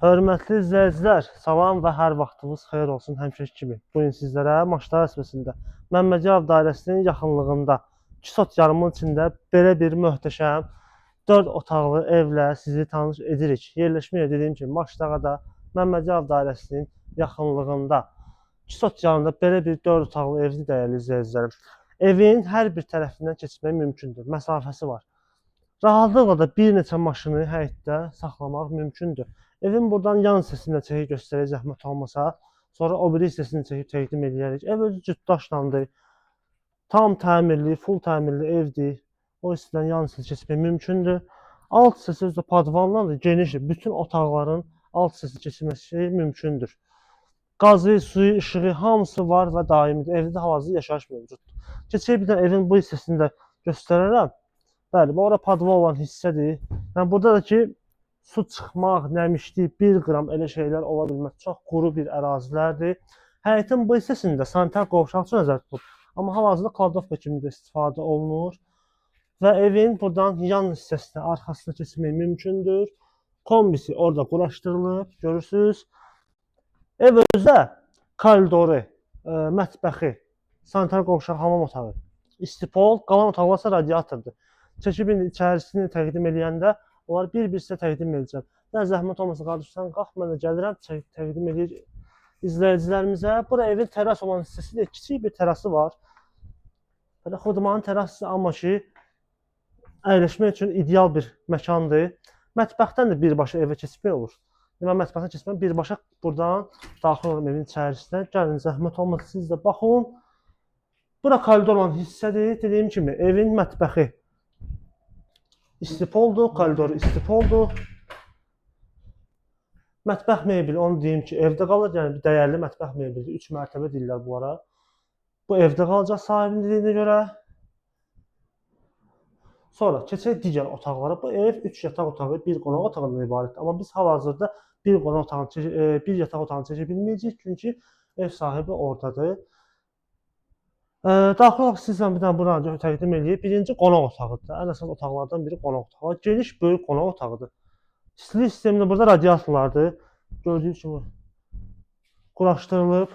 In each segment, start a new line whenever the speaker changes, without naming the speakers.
Hörmətli izləyicilər, salam və hər vaxtınız xeyir olsun həmişəki kimi. Bu gün sizlərə Maçlar əsbəsində Məmmədiyarov dairəsinin yaxınlığında Kisot yarımın içində belə bir möhtəşəm 4 otaqlı evlə sizi tanış edirik. Yerləşmə dediyim kimi Maçdağada Məmmədiyarov dairəsinin yaxınlığında Kisot yarımında belə bir 4 otaqlı evin dəyərli izləyicilərim. Evin hər bir tərəfindən keçmək mümkündür, məsafəsi var. Rahatlıqla da bir neçə maşını həyətdə saxlamaq mümkündür. Evin buradan yan hissəsində çəkib göstərək zəhmət olmasa. Sonra o biri hissəsini çəkib təqdim edərik. Ev özü cütdaşlandı. Tam təmirli, full təmirli evdir. O hissədən yan hissəsi keçmək mümkündür. Alt hissəsi özü də padvanla da genişdir. Bütün otaqların alt hissəsi keçilməsi mümkündür. Qazı, suyu, işığı hamısı var və daimidir. Evdə hal-hazırda yaşayış mövcuddur. Keçək bir də evin bu hissəsini də göstərərəm. Bəli, bu ora padvan olan hissədir. Yəni burada da ki, su çıxmaq, nəmişlik, 1 qram elə şeylər ola bilməz. Çox quru bir ərazilərdir. Həyətin bu hissəsində sanitar qovşaq üçün nəzərdə tutulub. Amma hal-hazırda kladovka kimi də istifadə olunur. Və evin buradan yan hissəsinə, arxasına keçmək mümkündür. Kombisi orada quraşdırılıb, görürsünüz. Ev özü koridoru, mətbəxi, sanitar qovşaq, hamam otağı, istipol, qalan otaqlar isə radiatordur. Çəkibin içərisini təqdim edəndə onları bir-bir sizə təqdim edəcəm. Nə zəhmət olmasa qardaşsan, qalx, mən də gəlirəm, təqdim edir izləyicilərimizə. Bura evin teras olan hissəsidir, kiçik bir terası var. Belə xudmanın terası, amma ki, əyləşmək üçün ideal bir məkandır. Mətbəxdən də birbaşa evə keçmək olur. Demək, mətbəxdən keçmək, birbaşa buradan daxil olun evin içərisinə. Gəlin, zəhmət olmasa siz də baxın. Bura koridor olan hissədir. Dediyim kimi, evin mətbəxi istipoldur, koridoru istipoldur. Mətbəx mebeli, onu deyim ki, evdə qalır. Yəni, dəyərli mətbəx mebelidir. 3 mərtəbə deyirlər bu ara. Bu evdə qalacaq sahibinin dediyinə görə. Sonra keçək digər otaqlara. Bu ev 3 yataq otağı, 1 qonaq otağından ibarətdir. Amma biz hal-hazırda bir yataq otağını çəkə bilməyəcəyik, çünki ev sahibi oradadır. Daxil olaraq sizdən bir dənə buranı təqdim edeyim. Birinci qonaq otağıdır. Ən əsas otaqlardan biri qonaq otağı. Geniş, böyük qonaq otağıdır. İstilik sistemində burada radiatorlardır. Gördüyünüz kimi quraşdırılıb.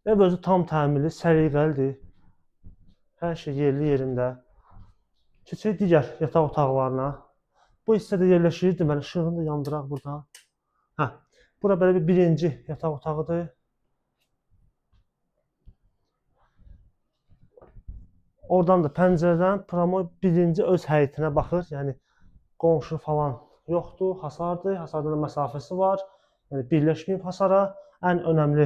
Ev özü tam təmirli, səliqəlidir. Hər şey yerli yerində. Keçək digər yataq otaqlarına. Bu hissədə yerləşir. Deməli, işığını da yandıraq buradan. Bura belə bir birinci yataq otağıdır. Oradan da pəncərədən promo birinci öz həyətinə baxır. Yəni, qonşu falan yoxdur, hasardır. Hasardan da məsafəsi var. Yəni, birləşməyib hasara. Ən önəmli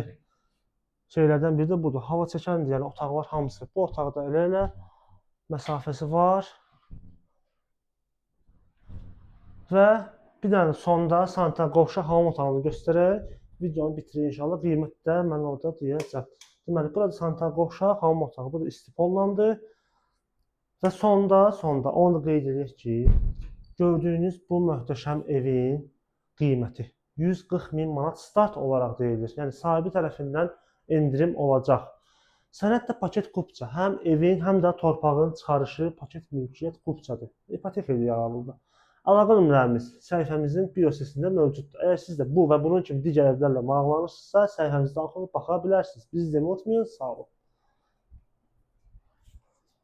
şeylərdən biri də budur. Hava çəkəndir, yəni otaqlar hamısı. Bu otaqda elə məsafəsi var. Və bir dənə sonda sanitar qovşaq hamam otağını göstərək. Videonu bitirək inşallah. Qiymətdə mən orada deyəcəm. Deməli, burada sanitar qovşaq, hamam otağı, burada istipollandır. Və sonda, onu da qeyd edək ki, gördüyünüz bu möhtəşəm evin qiyməti 140.000 manat start olaraq deyilir. Yəni, sahibi tərəfindən endirim olacaq. Sənəddə paket kupça, həm evin, həm də torpağın çıxarışı paket mülkiyyət kupçadır. İpotek edir yararlıdır. Əlaqə nömrələrimiz səhifəmizin biosesində mövcuddur. Əgər siz də bu və bunun kimi digər evlərlə maraqlanırsınızsa, səhifəmizdə daxil olub baxa bilərsiniz. Bizi izləməyi unutmayın, sağ olun.